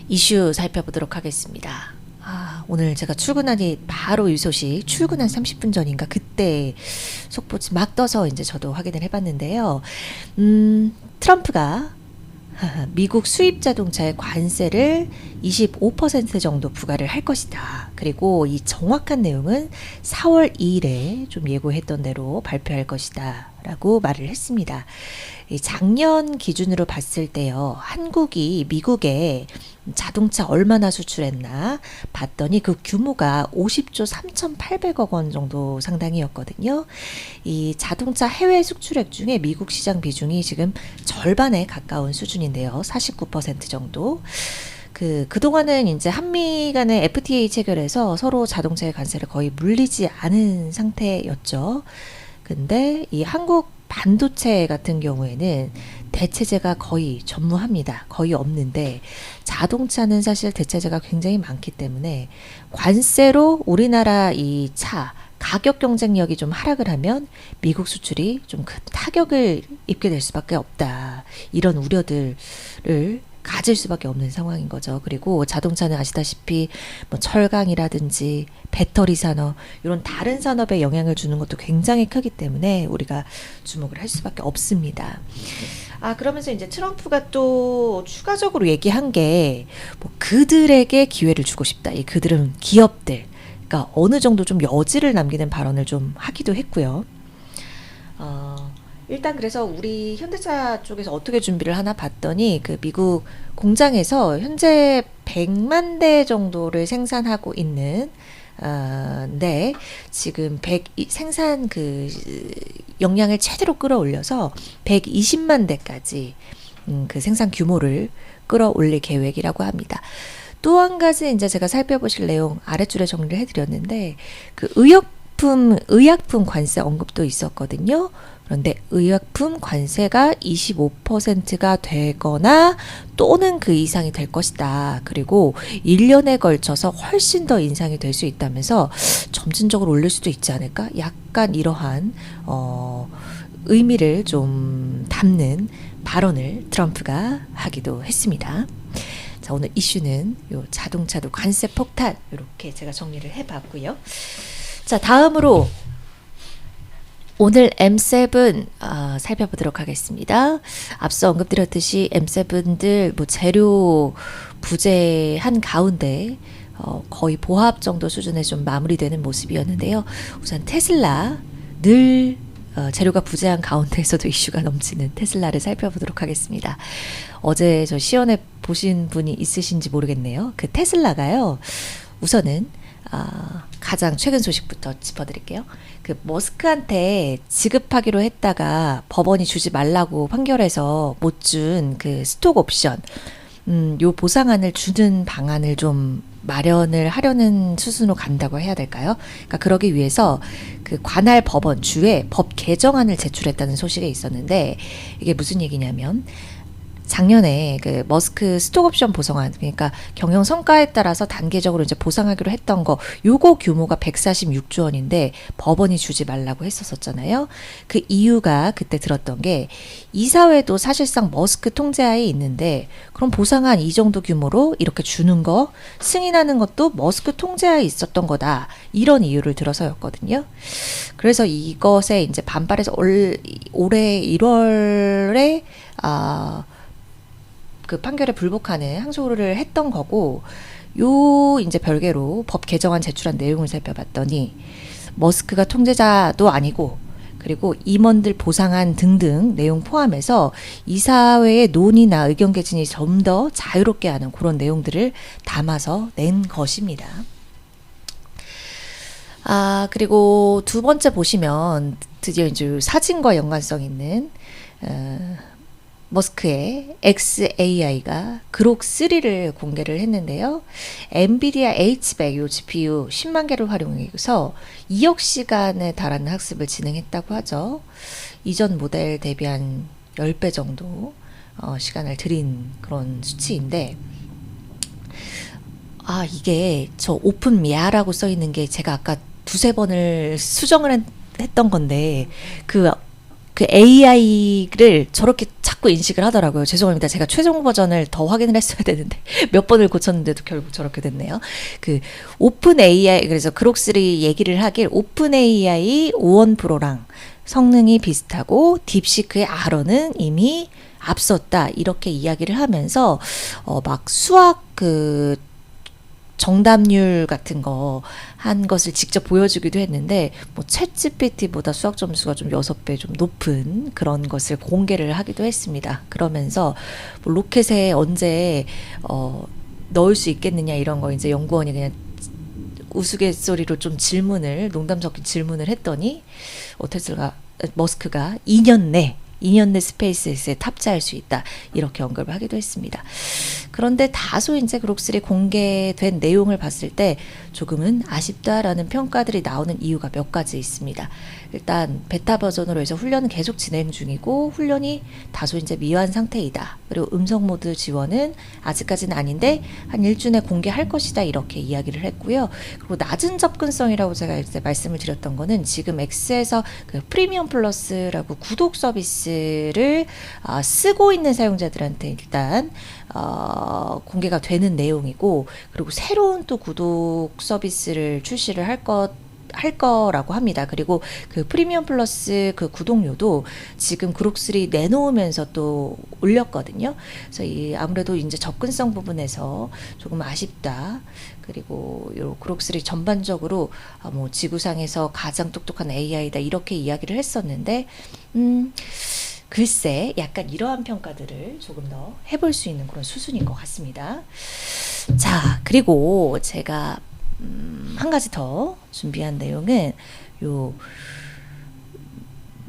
이슈 살펴보도록 하겠습니다. 오늘 제가 출근하니 바로 이 소식, 출근한 30분 전인가 그때 속보지 막 떠서 이제 저도 확인을 해봤는데요. 트럼프가 미국 수입 자동차의 관세를 25% 정도 부과를 할 것이다. 그리고 이 정확한 내용은 4월 2일에 좀 예고했던 대로 발표할 것이다 라고 말을 했습니다. 작년 기준으로 봤을 때요, 한국이 미국에 자동차 얼마나 수출했나 봤더니 그 규모가 50조 3,800억 원 정도 상당이었거든요. 이 자동차 해외 수출액 중에 미국 시장 비중이 지금 절반에 가까운 수준인데요. 49% 정도. 그동안은 이제 한미 간의 FTA 체결해서 서로 자동차의 관세를 거의 물리지 않은 상태였죠. 근데 이 한국 반도체 같은 경우에는 대체재가 거의 전무합니다. 거의 없는데 자동차는 사실 대체재가 굉장히 많기 때문에 관세로 우리나라 이 차 가격 경쟁력이 좀 하락을 하면 미국 수출이 좀 큰 타격을 입게 될 수밖에 없다. 이런 우려들을 가질 수밖에 없는 상황인 거죠. 그리고 자동차는 아시다시피 뭐 철강이라든지 배터리 산업 이런 다른 산업에 영향을 주는 것도 굉장히 크기 때문에 우리가 주목을 할 수밖에 없습니다. 그러면서 이제 트럼프가 또 추가적으로 얘기한 게 뭐 그들에게 기회를 주고 싶다. 이 그들은 기업들, 그러니까 어느 정도 좀 여지를 남기는 발언을 좀 하기도 했고요. 일단 그래서 우리 현대차 쪽에서 어떻게 준비를 하나 봤더니 그 미국 공장에서 현재 100만 대 정도를 생산하고 있는 네, 지금 생산 역량을 최대로 끌어올려서 120만 대까지 그 생산 규모를 끌어올릴 계획이라고 합니다. 또 한 가지 이제 제가 살펴보실 내용 아랫줄에 정리를 해드렸는데 그 의약품 관세 언급도 있었거든요. 그런데 의약품 관세가 25%가 되거나 또는 그 이상이 될 것이다. 그리고 1년에 걸쳐서 훨씬 더 인상이 될 수 있다면서 점진적으로 올릴 수도 있지 않을까? 약간 이러한 의미를 좀 담는 발언을 트럼프가 하기도 했습니다. 자, 오늘 이슈는 요 자동차도 관세 폭탄 이렇게 제가 정리를 해봤고요. 자, 다음으로 오늘 M7 살펴보도록 하겠습니다. 앞서 언급드렸듯이 M7들 뭐 재료 부재한 가운데 거의 보합 정도 수준에 좀 마무리되는 모습이었는데요. 우선 테슬라 늘 재료가 부재한 가운데에서도 이슈가 넘치는 테슬라를 살펴보도록 하겠습니다. 어제 저 시연회 보신 분이 있으신지 모르겠네요. 그 테슬라가요, 우선은 가장 최근 소식부터 짚어드릴게요. 그 머스크한테 지급하기로 했다가 법원이 주지 말라고 판결해서 못 준 그 스톡 옵션, 요 보상안을 주는 방안을 좀 마련을 하려는 수순으로 간다고 해야 될까요? 그러니까 그러기 위해서 그 관할 법원 주에 법 개정안을 제출했다는 소식이 있었는데, 이게 무슨 얘기냐면 작년에 그 머스크 스톡옵션 보상안, 그러니까 경영 성과에 따라서 단계적으로 이제 보상하기로 했던 거, 요거 규모가 146조 원인데 법원이 주지 말라고 했었잖아요. 그 이유가 그때 들었던 게 이사회도 사실상 머스크 통제하에 있는데 그럼 보상안 이 정도 규모로 이렇게 주는 거, 승인하는 것도 머스크 통제하에 있었던 거다. 이런 이유를 들어서였거든요. 그래서 이것에 이제 반발해서 올해 1월에 그 판결에 불복하는 항소를 했던 거고, 요 이제 별개로 법 개정안 제출한 내용을 살펴봤더니 머스크가 통제자도 아니고, 그리고 임원들 보상안 등등 내용 포함해서 이사회의 논의나 의견 개진이 좀 더 자유롭게 하는 그런 내용들을 담아서 낸 것입니다. 그리고 두 번째 보시면 드디어 이제 사진과 연관성 있는 머스크의 xAI가 그록 3를 공개를 했는데요. 엔비디아 H100 요 GPU 10만 개를 활용해서 2억 시간에 달하는 학습을 진행했다고 하죠. 이전 모델 대비 한 10배 정도 시간을 들인 그런 수치인데, 이게 저 오픈 미아라고 써 있는 게 제가 아까 두세 번을 수정을 했던 건데, 그 그 AI를 저렇게 자꾸 인식을 하더라고요. 죄송합니다. 제가 최종 버전을 더 확인을 했어야 되는데 몇 번을 고쳤는데도 결국 저렇게 됐네요. 그 오픈 AI, 그래서 그록3 얘기를 하길 오픈 AI 오원 프로랑 성능이 비슷하고 딥시크의 아러는 이미 앞섰다, 이렇게 이야기를 하면서 막 수학 그 정답률 같은 거 한 것을 직접 보여주기도 했는데, 뭐 챗GPT보다 수학 점수가 좀 6배 좀 높은 그런 것을 공개를 하기도 했습니다. 그러면서 뭐 로켓에 언제 넣을 수 있겠느냐 이런 거 이제 연구원이 그냥 우스갯소리로 좀 질문을, 농담 섞인 질문을 했더니 머스크가 2년 내 스페이스X에 탑재할 수 있다, 이렇게 언급을 하기도 했습니다. 그런데 다소 이제 그록3 공개된 내용을 봤을 때 조금은 아쉽다라는 평가들이 나오는 이유가 몇 가지 있습니다. 일단 베타 버전으로 해서 훈련은 계속 진행 중이고 훈련이 다소 이제 미완 상태이다. 그리고 음성 모드 지원은 아직까지는 아닌데 한 일주 내 공개할 것이다, 이렇게 이야기를 했고요. 그리고 낮은 접근성이라고 제가 이제 말씀을 드렸던 거는 지금 X에서 그 프리미엄 플러스라고 구독 서비스를 쓰고 있는 사용자들한테 일단 공개가 되는 내용이고, 그리고 새로운 또 구독 서비스를 출시를 할 거라고 합니다. 그리고 그 프리미엄 플러스 그 구독료도 지금 그록3 내놓으면서 또 올렸거든요. 그래서 아무래도 이제 접근성 부분에서 조금 아쉽다. 그리고 요 그록3 전반적으로 뭐 지구상에서 가장 똑똑한 AI다, 이렇게 이야기를 했었는데 글쎄 약간 이러한 평가들을 조금 더 해볼 수 있는 그런 수준인 것 같습니다. 자, 그리고 제가 한 가지 더 준비한 내용은 요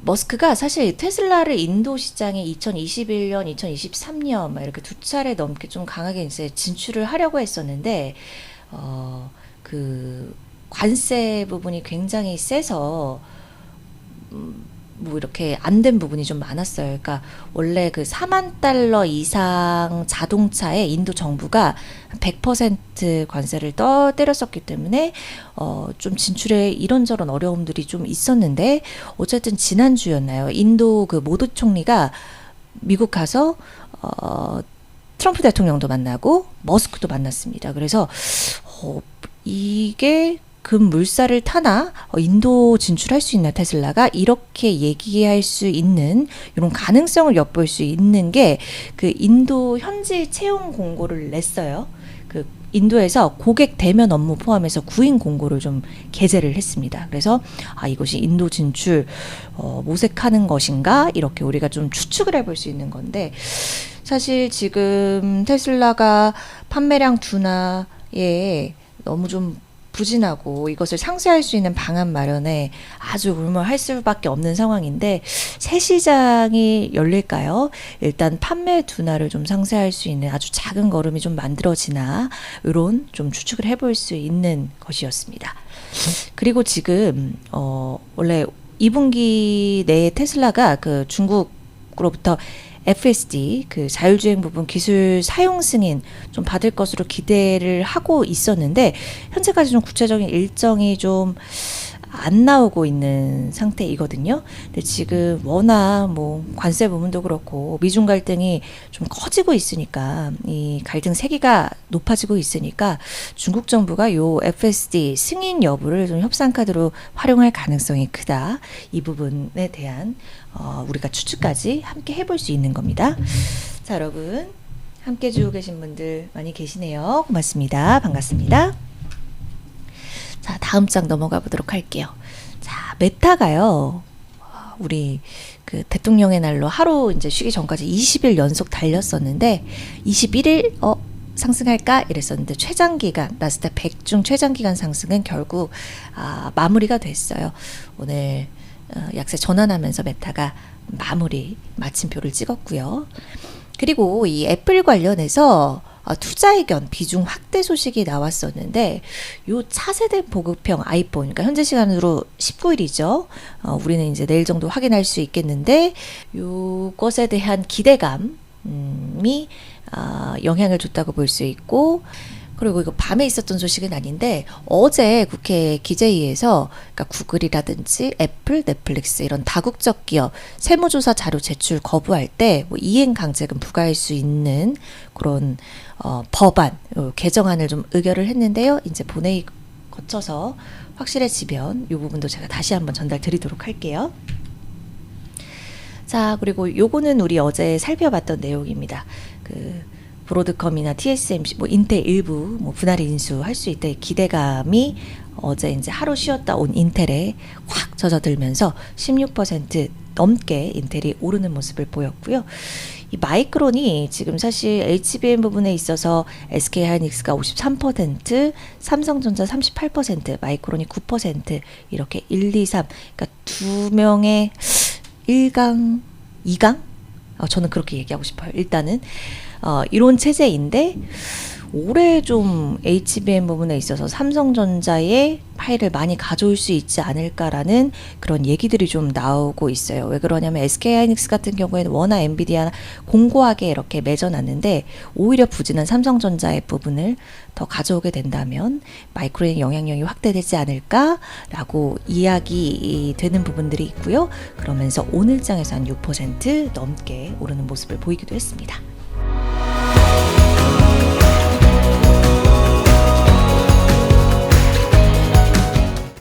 머스크가 사실 테슬라를 인도 시장에 2021년, 2023년 막 이렇게 2차례 넘게 좀 강하게 이제 진출을 하려고 했었는데 그 관세 부분이 굉장히 세서 뭐 이렇게 안 된 부분이 좀 많았어요. 그러니까 원래 그 4만 달러 이상 자동차에 인도 정부가 100% 관세를 때렸었기 때문에 좀 진출에 이런저런 어려움들이 좀 있었는데, 어쨌든 지난주였나요? 인도 그 모디 총리가 미국 가서 트럼프 대통령도 만나고 머스크도 만났습니다. 그래서 이게 금물살을 타나 인도 진출할 수 있나 테슬라가, 이렇게 얘기할 수 있는 이런 가능성을 엿볼 수 있는 게 그 인도 현지 채용 공고를 냈어요. 그 인도에서 고객 대면 업무 포함해서 구인 공고를 좀 게재를 했습니다. 그래서 이것이 인도 진출 모색하는 것인가, 이렇게 우리가 좀 추측을 해볼 수 있는 건데, 사실 지금 테슬라가 판매량 둔화에 너무 좀 부진하고 이것을 상쇄할 수 있는 방안 마련에 아주 울머할 수밖에 없는 상황인데, 새 시장이 열릴까요? 일단 판매 둔화를 좀 상쇄할 수 있는 아주 작은 걸음이 좀 만들어지나, 이런 좀 추측을 해볼 수 있는 것이었습니다. 그리고 지금 원래 2분기 내에 테슬라가 그 중국으로부터 FSD 그 자율주행 부분 기술 사용 승인 좀 받을 것으로 기대를 하고 있었는데, 현재까지 좀 구체적인 일정이 좀 안 나오고 있는 상태이거든요. 근데 지금 워낙 뭐 관세 부분도 그렇고 미중 갈등이 좀 커지고 있으니까, 이 갈등 세기가 높아지고 있으니까 중국 정부가 요 FSD 승인 여부를 좀 협상 카드로 활용할 가능성이 크다. 이 부분에 대한 우리가 추측까지 함께 해볼 수 있는 겁니다. 자, 여러분 함께 해주고 계신 분들 많이 계시네요. 고맙습니다. 반갑습니다. 자, 다음 장 넘어가 보도록 할게요. 자, 메타가요, 우리 그 대통령의 날로 하루 이제 쉬기 전까지 20일 연속 달렸었는데, 21일 상승할까 이랬었는데, 최장기간 나스닥 100 중 최장기간 상승은 결국 마무리가 됐어요. 오늘 약세 전환하면서 메타가 마침표를 찍었고요. 그리고 이 애플 관련해서 투자 의견 비중 확대 소식이 나왔었는데, 요 차세대 보급형 아이폰, 그러니까 현재 시간으로 19일이죠. 우리는 이제 내일 정도 확인할 수 있겠는데, 요것에 대한 기대감이 영향을 줬다고 볼 수 있고, 그리고 이거 밤에 있었던 소식은 아닌데 어제 국회 기재위에서 그러니까 구글이라든지 애플, 넷플릭스 이런 다국적 기업 세무조사 자료 제출 거부할 때 뭐 이행 강제금 부과할 수 있는 그런 법안 개정안을 좀 의결을 했는데요. 이제 본회의 거쳐서 확실해지면 이 부분도 제가 다시 한번 전달 드리도록 할게요. 자, 그리고 요거는 우리 어제 살펴봤던 내용입니다. 브로드컴이나 TSMC, 뭐 인텔 일부 뭐 분할 인수할 수 있다 기대감이 어제 이제 하루 쉬었다 온 인텔에 확 젖어들면서 16% 넘게 인텔이 오르는 모습을 보였고요. 이 마이크론이 지금 사실 HBM 부분에 있어서 SK하이닉스가 53%, 삼성전자 38%, 마이크론이 9% 이렇게 1, 2, 3 그러니까 두 명의 1강, 2강? 저는 그렇게 얘기하고 싶어요. 일단은 이론 체제인데 올해 좀 HBM 부분에 있어서 삼성전자의 파일을 많이 가져올 수 있지 않을까라는 그런 얘기들이 좀 나오고 있어요. 왜 그러냐면 SK하이닉스 같은 경우에는 워낙 엔비디아 공고하게 이렇게 맺어놨는데 오히려 부진한 삼성전자의 부분을 더 가져오게 된다면 마이크론의 영향력이 확대되지 않을까라고 이야기 되는 부분들이 있고요. 그러면서 오늘 장에서 한 6% 넘게 오르는 모습을 보이기도 했습니다.